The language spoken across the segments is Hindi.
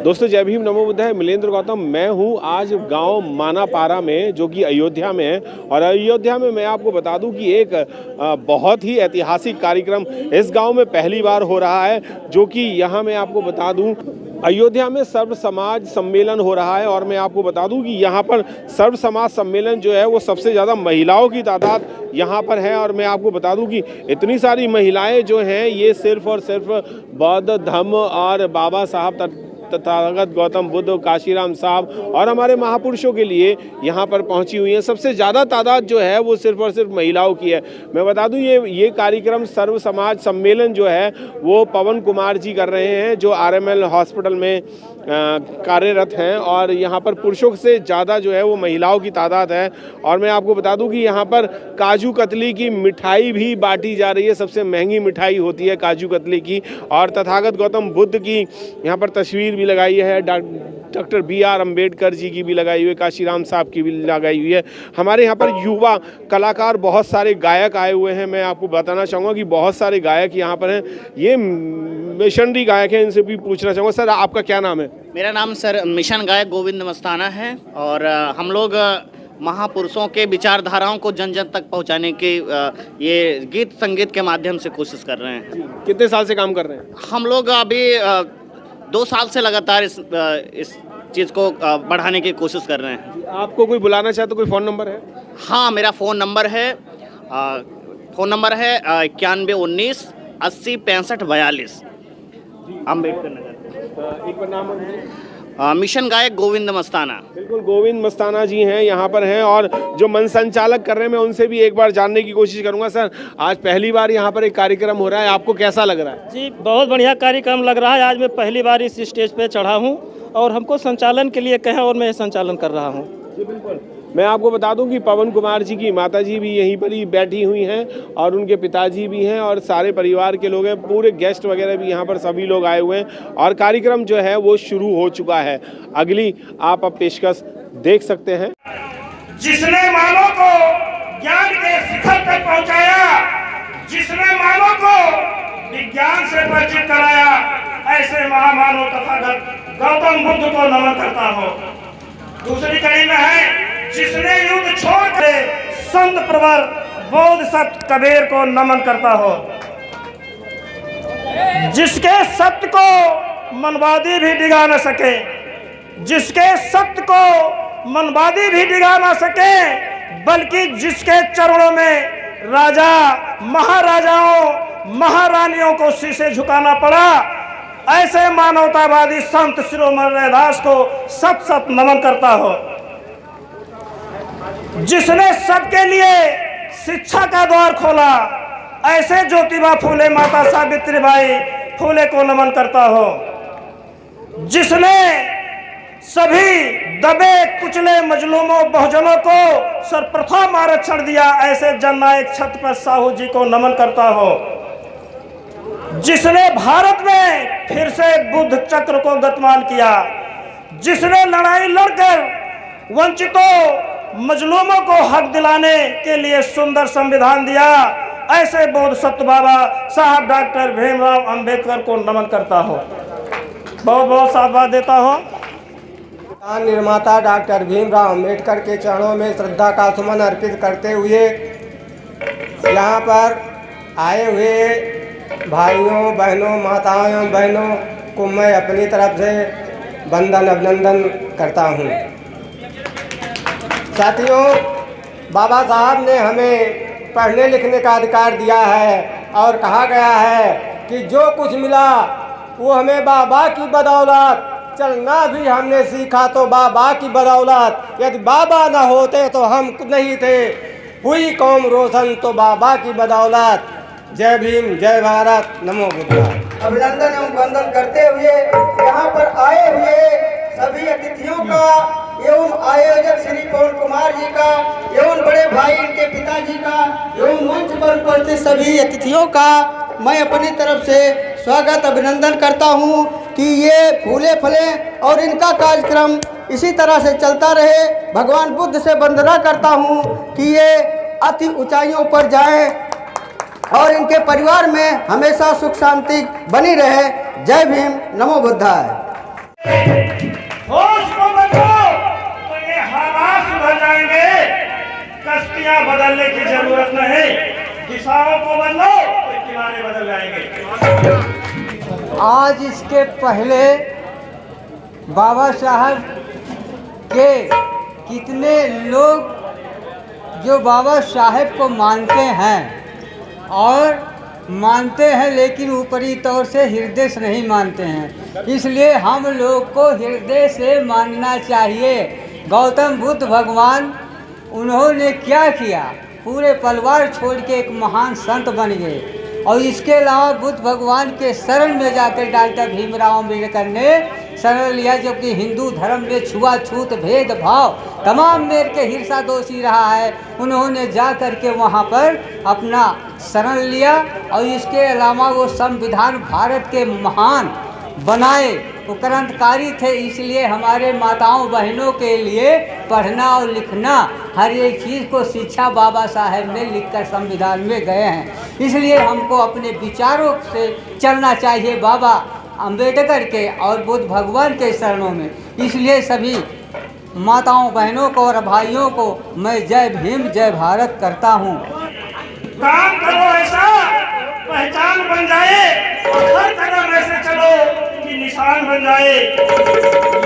दोस्तों जय भीम नमो बुद्धाय। मिलेंद्र गौतम मैं हूँ आज गांव मानापारा में, जो कि अयोध्या में है। और अयोध्या में मैं आपको बता दूं कि एक बहुत ही ऐतिहासिक कार्यक्रम इस गांव में पहली बार हो रहा है, जो कि यहाँ मैं आपको बता दूं अयोध्या में सर्व समाज सम्मेलन हो रहा है। और मैं आपको बता दूं कि यहाँ पर सर्व समाज सम्मेलन जो है वो सबसे ज़्यादा महिलाओं की तादाद यहाँ पर है। और मैं आपको बता दूं कि इतनी सारी महिलाएं जो हैं ये सिर्फ और सिर्फ बौद्ध धम्म और बाबा साहब तथागत गौतम बुद्ध, काशीराम साहब और हमारे महापुरुषों के लिए यहाँ पर पहुँची हुई है। सबसे ज़्यादा तादाद जो है वो सिर्फ और सिर्फ महिलाओं की है। मैं बता दूं ये कार्यक्रम सर्व समाज सम्मेलन जो है वो पवन कुमार जी कर रहे हैं, जो RML हॉस्पिटल में कार्यरत हैं। और यहाँ पर पुरुषों से ज़्यादा जो है वो महिलाओं की तादाद है। और मैं आपको बता दूं कि यहाँ पर काजू कतली की मिठाई भी बांटी जा रही है। सबसे महंगी मिठाई होती है काजू कतली की। और तथागत गौतम बुद्ध की यहाँ पर तस्वीर भी लगाई है, डॉक्टर BR अम्बेडकर जी की भी लगाई हुई है, काशीराम साहब की भी लगाई हुई है। हमारे यहाँ पर युवा कलाकार, बहुत सारे गायक आए हुए हैं। मैं आपको बताना चाहूँगा कि बहुत सारे गायक यहाँ पर हैं। ये मिशनरी गायक हैं, इनसे भी पूछना चाहूँगा। सर आपका क्या नाम है? मेरा नाम सर मिशन गायक गोविंद मस्ताना है। और हम लोग महापुरुषों के विचारधाराओं को जन जन तक पहुंचाने के ये गीत संगीत के माध्यम से कोशिश कर रहे हैं। कितने साल से काम कर रहे हैं? हम लोग अभी 2 साल से लगातार इस चीज़ को बढ़ाने की कोशिश कर रहे हैं। आपको कोई बुलाना चाहे तो कोई फ़ोन नंबर है? हाँ, मेरा फ़ोन नंबर है 9119 80 65 42, अम्बेडकर नगर। एक बार नाम मिशन गायक गोविंद मस्ताना। बिल्कुल, गोविंद मस्ताना जी हैं, यहाँ पर हैं। और जो मन संचालक कर रहे हैं मैं उनसे भी एक बार जानने की कोशिश करूंगा। सर आज पहली बार यहाँ पर एक कार्यक्रम हो रहा है, आपको कैसा लग रहा है? जी बहुत बढ़िया कार्यक्रम लग रहा है। आज मैं पहली बार इस स्टेज पे चढ़ा हूँ और हमको संचालन के लिए कहें और मैं संचालन कर रहा हूँ। जी बिल्कुल। मैं आपको बता दूं कि पवन कुमार जी की माताजी भी यहीं पर ही बैठी हुई हैं और उनके पिताजी भी हैं और सारे परिवार के लोग हैं, पूरे गेस्ट वगैरह भी यहाँ पर सभी लोग आए हुए हैं। और कार्यक्रम जो है वो शुरू हो चुका है। अगली आप अब पेशकश देख सकते हैं। जिसने मानव को ज्ञान के शिखर तक पहुँचाया, जिसने मानव को विज्ञान से परिचित कराया, ऐसे महामानव तथागत गौतम बुद्ध को नमन करता हो। दूसरी कड़ी में है जिसने युद्ध छोड़कर संत प्रवर बोधिसत्व कबीर को नमन करता हो। जिसके सत्य को मनवादी भी डिगा न सके, जिसके सत्य को मनवादी भी डिगा न सके, बल्कि जिसके चरणों में राजा महाराजाओं महारानियों को शीशे झुकाना पड़ा, ऐसे मानवतावादी संत शिरोमणि रैदास को सत सत नमन करता हो। जिसने सबके लिए शिक्षा का द्वार खोला, ऐसे ज्योतिबा फूले माता सावित्रीबाई फूले को नमन करता हो। जिसने सभी दबे कुचले मजलूमों बहुजनों को सर्वप्रथम आरक्षण दिया, ऐसे जननायक छत्रपति साहू जी को नमन करता हो। जिसने भारत में फिर से बुद्ध चक्र को गतिमान किया, जिसने लड़ाई लड़कर वंचितों मजलूमों को हक दिलाने के लिए सुंदर संविधान दिया, ऐसे बोधिसत्व बाबा साहब डॉक्टर भीमराव अंबेडकर को नमन करता हो। बहुत बहुत साधुवाद देता हो। निर्माता डॉक्टर भीमराव अंबेडकर के चरणों में श्रद्धा का सुमन अर्पित करते हुए यहाँ पर आए हुए भाइयों बहनों माताओं एवं बहनों को मैं अपनी तरफ से वंदन अभिनंदन करता हूँ। साथियों, बाबा साहब ने हमें पढ़ने लिखने का अधिकार दिया है और कहा गया है कि जो कुछ मिला वो हमें बाबा की बदौलत, चलना भी हमने सीखा तो बाबा की बदौलत, यदि बाबा न होते तो हम नहीं थे, हुई कौम रोशन तो बाबा की बदौलत। जय भीम, जय भारत, नमो बुद्धाय। अभिनंदन एवं वंदन करते हुए यहाँ पर आए हुए सभी अतिथियों का एवं आयोजक श्री पवन कुमार जी का एवं बड़े भाई इनके पिताजी का एवं मंच पर उपस्थित सभी अतिथियों का मैं अपनी तरफ से स्वागत अभिनंदन करता हूँ कि ये फूले फले और इनका कार्यक्रम इसी तरह से चलता रहे। भगवान बुद्ध से वंदना करता हूँ कि ये अति ऊंचाइयों पर जाएं और इनके परिवार में हमेशा सुख शांति बनी रहे। जय भीम, नमो बुद्धाय। होश को बदलो तो ये हालात सुधर जाएंगे। कश्तियां बदलने की जरूरत नहीं, दिशाओं को बदलो तो किनारे बदल जाएंगे। आज इसके पहले बाबा साहब के कितने लोग जो बाबा साहब को मानते हैं और मानते हैं, लेकिन ऊपरी तौर से हृदय से नहीं मानते हैं। इसलिए हम लोग को हृदय से मानना चाहिए। गौतम बुद्ध भगवान उन्होंने क्या किया, पूरे परिवार छोड़ के एक महान संत बन गए। और इसके अलावा बुद्ध भगवान के शरण में जाकर डॉक्टर भीमराव अम्बेडकर ने शरण लिया, जबकि हिंदू धर्म में छुआछूत भेदभाव तमाम मेर के हिंसा दोषी रहा है। उन्होंने जा कर के वहाँ पर अपना शरण लिया। और इसके अलावा वो संविधान भारत के महान बनाए, वो क्रांतिकारी थे। इसलिए हमारे माताओं बहनों के लिए पढ़ना और लिखना, हर एक चीज़ को शिक्षा बाबा साहब ने लिखकर संविधान में गए हैं। इसलिए हमको अपने विचारों से चलना चाहिए बाबा अम्बेडकर के और बुद्ध भगवान के शरणों में। इसलिए सभी माताओं बहनों को और भाइयों को मैं जय भीम जय भारत करता हूँ। काम करो ऐसा पहचान बन जाए और हर कदम ऐसे चलो कि निशान बन जाए।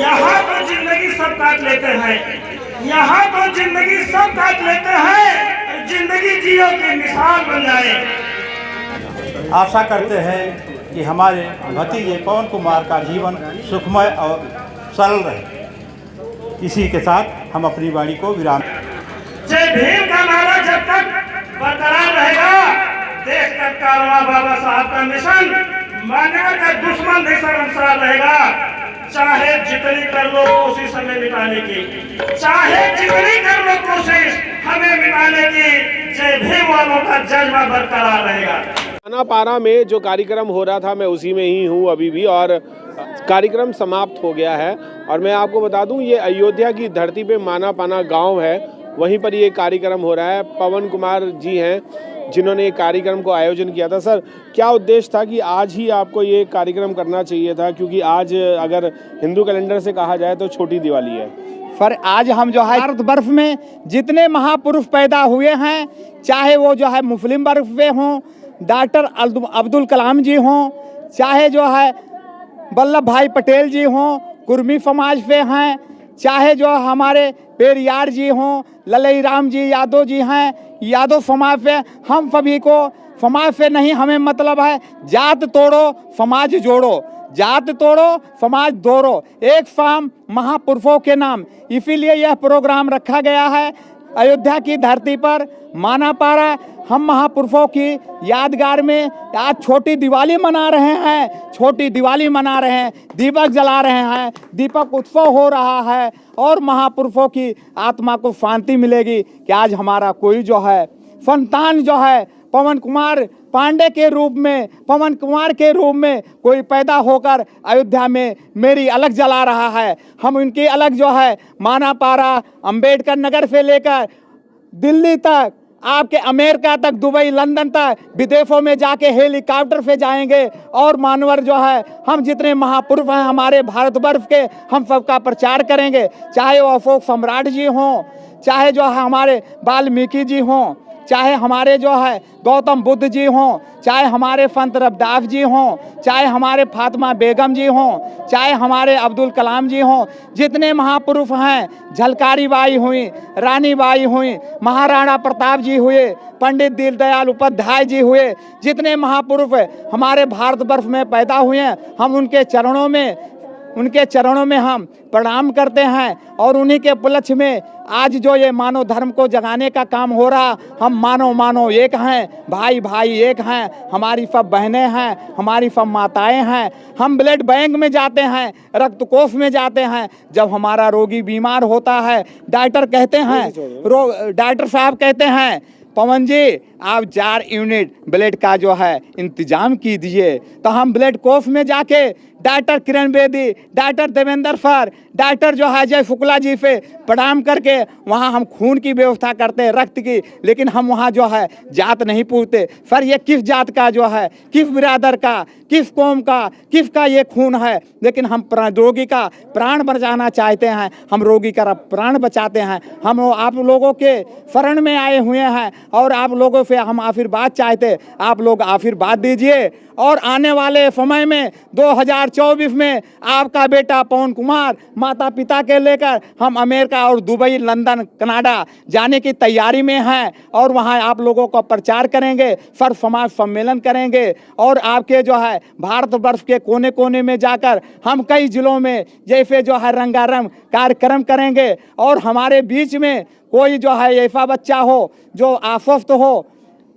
यहाँ तो जिंदगी सब काट लेते हैं, यहाँ तो जिंदगी सब काट लेते हैं, जिंदगी जियो की मिसाल बन जाए। आशा करते हैं कि हमारे भतीजे पवन कुमार का जीवन सुखमय और सरल रहे। इसी के साथ हम अपनी वाणी को विराम। जय भीम का नारा जब तक बरकरार रहेगा, देश का कारवां बाबा साहब का मिशन मानव का दुश्मन भी शर्मसार रहेगा। चाहे जितनी कर लो कोशिश हमें मिटाने की, चाहे जितनी कर लो कोशिश हमें मिटाने की, जय भीम वालों का जज्बा बरकरार रहेगा। मानापारा में जो कार्यक्रम हो रहा था मैं उसी में ही हूँ अभी भी, और कार्यक्रम समाप्त हो गया है। और मैं आपको बता दूं ये अयोध्या की धरती पे मानापाना गांव है, वहीं पर ये कार्यक्रम हो रहा है। पवन कुमार जी हैं जिन्होंने ये कार्यक्रम को आयोजन किया था। सर, क्या उद्देश्य था कि आज ही आपको ये कार्यक्रम करना चाहिए था, क्योंकि आज अगर हिंदू कैलेंडर से कहा जाए तो छोटी दिवाली है। पर आज हम जो है भारतवर्ष में जितने महापुरुष पैदा हुए हैं, चाहे वो जो है मुस्लिम वर्ग पे हों, डॉक्टर अब्दुल कलाम जी हों, चाहे जो है वल्लभ भाई पटेल जी हों, कुर्मी समाज पे हैं, चाहे जो हमारे पेरियार जी हों, ललई राम जी यादव जी हैं, यादव समाज पे, हम सभी को समाज से नहीं हमें मतलब है जात तोड़ो समाज जोड़ो, जात तोड़ो समाज जोड़ो, एक शाम महापुरुषों के नाम। इसीलिए यह प्रोग्राम रखा गया है अयोध्या की धरती पर मानापारा। हम महापुरुषों की यादगार में आज छोटी दिवाली मना रहे हैं, छोटी दिवाली मना रहे हैं, दीपक जला रहे हैं, दीपक उत्सव हो रहा है। और महापुरुषों की आत्मा को शांति मिलेगी कि आज हमारा कोई जो है संतान जो है पवन कुमार पांडे के रूप में, पवन कुमार के रूप में कोई पैदा होकर अयोध्या में मेरी अलग जला रहा है। हम उनकी अलग जो है मानापारा अंबेडकर नगर से लेकर दिल्ली तक, आपके अमेरिका तक, दुबई, लंदन तक, विदेशों में जाके हेलीकॉप्टर से जाएंगे। और मानवर जो है हम जितने महापुरुष हैं हमारे भारतवर्ष के, हम सबका प्रचार करेंगे। चाहे वो अशोक सम्राट जी हों, चाहे जो है हमारे वाल्मीकि जी हों, चाहे हमारे जो है गौतम बुद्ध जी हों, चाहे हमारे संत रविदास जी हों, चाहे हमारे फातिमा बेगम जी हों, चाहे हमारे अब्दुल कलाम जी हों, जितने महापुरुष हैं, झलकारी बाई हुई, रानी बाई हुई, महाराणा प्रताप जी हुए, पंडित दीनदयाल उपाध्याय जी हुए, जितने महापुरुष हमारे भारतवर्ष में पैदा हुए हैं, हम उनके चरणों में हम प्रणाम करते हैं। और उन्हीं के उपलक्ष्य में आज जो ये मानव धर्म को जगाने का काम हो रहा, हम मानव एक हैं, भाई एक हैं, हमारी सब बहनें हैं, हमारी सब माताएं हैं। हम ब्लड बैंक में जाते हैं, रक्त कोष में जाते हैं। जब हमारा रोगी बीमार होता है, डॉक्टर साहब कहते हैं पवन जी आप 4 यूनिट ब्लड का जो है इंतजाम कीजिए, तो हम ब्लड कोष में जाके डॉक्टर किरण बेदी, डॉक्टर देवेंद्र फर, डॉक्टर जो है जय शुक्ला जी पे प्रणाम करके वहाँ हम खून की व्यवस्था करते हैं, रक्त की, लेकिन हम वहाँ जो है जात नहीं पूछते। सर ये किस जात का जो है, किस बिरादर का, किस कौम का, किसका ये खून है, लेकिन हम रोगी का प्राण बचाना चाहते हैं, हम रोगी का प्राण बचाते हैं। हम आप लोगों के शरण में आए हुए हैं और आप लोगों से हम आशीर्वाद चाहते, आप लोग आशीर्वाद दीजिए और आने वाले समय में 2024 में आपका बेटा पवन कुमार माता पिता के लेकर हम अमेरिका और दुबई, लंदन, कनाडा जाने की तैयारी में हैं और वहां आप लोगों का प्रचार करेंगे, सर्व समाज सम्मेलन करेंगे और आपके जो है भारतवर्ष के कोने कोने में जाकर हम कई जिलों में जैसे जो है रंगारंग कार्यक्रम करेंगे और हमारे बीच में कोई जो है ऐसा बच्चा हो जो आश्वस्त हो,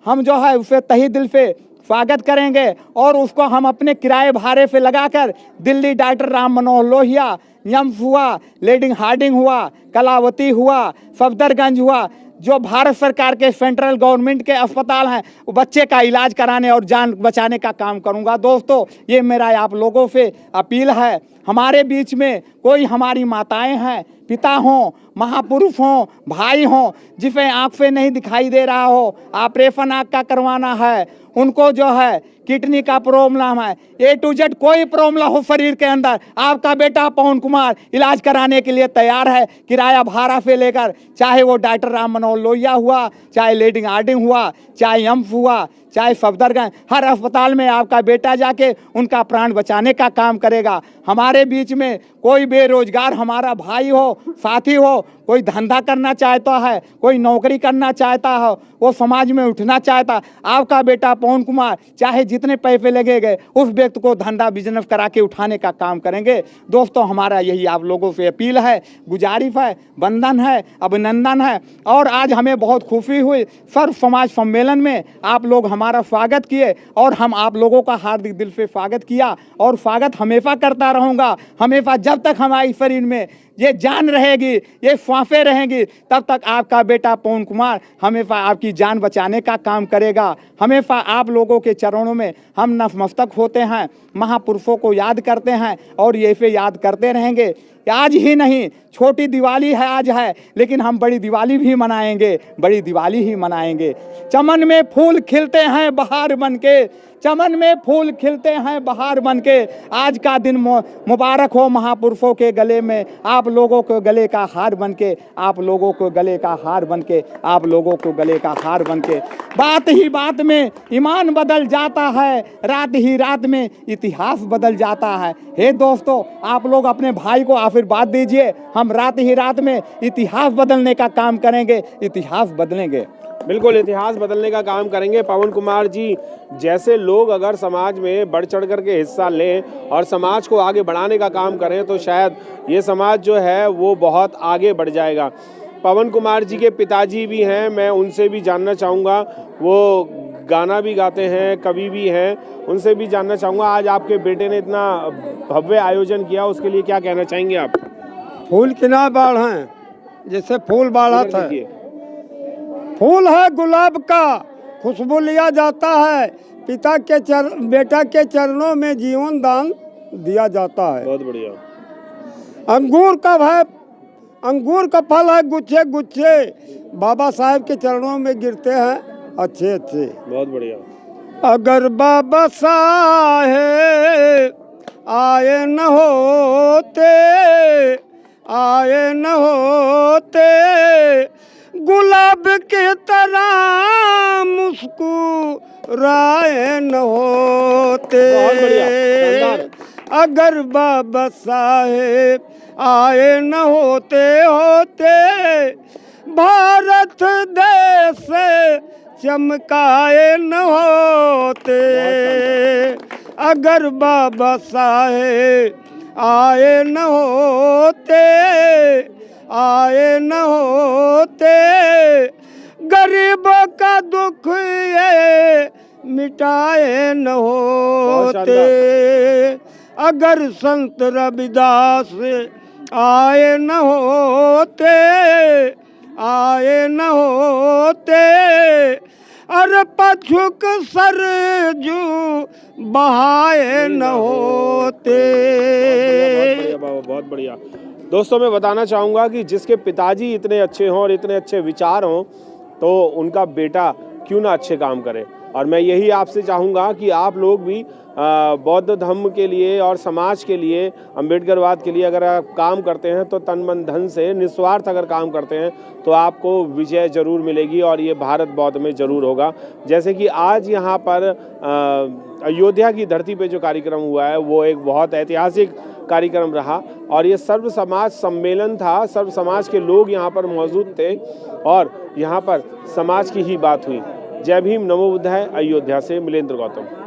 हम जो है उसे तहे दिल से स्वागत करेंगे और उसको हम अपने किराए भाड़े पे लगाकर दिल्ली डॉक्टर राम मनोहर लोहिया, यम्स हुआ, लेडी हार्डिंग हुआ, कलावती हुआ, सफदरगंज हुआ, जो भारत सरकार के सेंट्रल गवर्नमेंट के अस्पताल हैं, वो बच्चे का इलाज कराने और जान बचाने का काम करूंगा। दोस्तों ये मेरा आप लोगों से अपील है। हमारे बीच में कोई हमारी माताएं हैं, पिता हों, महापुरुष हों, भाई हों, जिसे आँख से नहीं दिखाई दे रहा हो, ऑपरेशन आँख का करवाना है, उनको जो है किडनी का प्रॉब्लम है, A to Z कोई प्रॉब्लम हो शरीर के अंदर, आपका बेटा पवन कुमार इलाज कराने के लिए तैयार है। किराया भाड़ा से लेकर, चाहे वो डॉक्टर राम मनोहर लोहिया हुआ, चाहे लेडी हार्डिंग हुआ, चाहे यम्स हुआ, चाहे सफदरगंज, हर अस्पताल में आपका बेटा जाके उनका प्राण बचाने का काम करेगा। हमारे बीच में कोई बेरोजगार हमारा भाई हो, साथी हो, कोई धंधा करना चाहता है, कोई नौकरी करना चाहता हो, वो समाज में उठना चाहता, आपका बेटा पवन कुमार चाहे जितने पैसे लगेंगे उस व्यक्ति को धंधा बिजनेस करा के उठाने का काम करेंगे। दोस्तों हमारा यही आप लोगों से अपील है, गुजारिश है, वंदन है, अभिनंदन है। और आज हमें बहुत खुशी हुई, सर्व समाज सम्मेलन में आप लोग हमारा स्वागत किए और हम आप लोगों का हार्दिक दिल से स्वागत किया और स्वागत हमेशा करता रहूँगा। हमेशा जब तक हमारे शरीर में ये जान रहेगी, ये सांसें रहेंगी, तब तक आपका बेटा पवन कुमार हमेशा आपकी जान बचाने का काम करेगा। हमेशा आप लोगों के चरणों में हम नतमस्तक होते हैं, महापुरुषों को याद करते हैं और ये से याद करते रहेंगे। आज ही नहीं, छोटी दिवाली है आज है, लेकिन हम बड़ी दिवाली भी मनाएंगे, बड़ी दिवाली ही मनाएंगे। चमन में फूल खिलते हैं बहार बनके, चमन में फूल खिलते हैं बहार बनके। आज का दिन मुबारक हो महापुरुषों के गले में, आप लोगों को गले का हार बनके, आप लोगों को गले का हार बनके, आप लोगों को गले का हार बनके। बात ही बात में ईमान बदल जाता है, रात ही रात में इतिहास बदल जाता है। हे दोस्तों, आप लोग अपने भाई को आशीर्वाद दीजिए, हम रात ही रात में इतिहास बदलने का काम करेंगे, इतिहास बदलेंगे। बिल्कुल इतिहास बदलने का काम करेंगे। पवन कुमार जी जैसे लोग अगर समाज में बढ़ चढ़ करके हिस्सा लें और समाज को आगे बढ़ाने का काम करें तो शायद ये समाज जो है वो बहुत आगे बढ़ जाएगा। पवन कुमार जी के पिताजी भी हैं, मैं उनसे भी जानना चाहूँगा, वो गाना भी गाते हैं, कवि भी हैं, उनसे भी जानना चाहूँगा आज आपके बेटे ने इतना भव्य आयोजन किया, उसके लिए क्या कहना चाहेंगे आप? फूल किना बाढ़ हैं, जैसे फूल बाढ़त है, फूल है गुलाब का, खुशबू लिया जाता है, पिता के बेटा के चरणों में जीवन दान दिया जाता है। बहुत बढ़िया। अंगूर का है, अंगूर का फल है गुच्छे गुच्छे, बाबा साहब के चरणों में गिरते हैं अच्छे अच्छे। बहुत बढ़िया। अगर बाबा साहेब आए न होते, आए न होते, गुलाब के तरह मुस्कुराए न होते। अगर बाबा साहेब आए न होते, भारत देश चमकाए न होते। अगर बाबा साहेब आए न होते, आए न होते, गरीबों का दुख ये मिटाए न होते। अगर संत रविदास आए न होते, आए न होते, अरे पछुक सरजू बहाए न होते। बहुत बढ़िया। दोस्तों, मैं बताना चाहूँगा कि जिसके पिताजी इतने अच्छे हों और इतने अच्छे विचार हों तो उनका बेटा क्यों ना अच्छे काम करे। और मैं यही आपसे चाहूँगा कि आप लोग भी बौद्ध धर्म के लिए और समाज के लिए, अम्बेडकरवाद के लिए अगर आप काम करते हैं तो तन मन धन से निस्वार्थ अगर काम करते हैं तो आपको विजय जरूर मिलेगी और ये भारत बौद्ध में ज़रूर होगा। जैसे कि आज यहाँ पर अयोध्या की धरती पे जो कार्यक्रम हुआ है वो एक बहुत ऐतिहासिक कार्यक्रम रहा और ये सर्व समाज सम्मेलन था। सर्व समाज के लोग यहाँ पर मौजूद थे और यहाँ पर समाज की ही बात हुई। जय भीम, नमो बुद्धाय। अयोध्या से मिलेंद्र गौतम।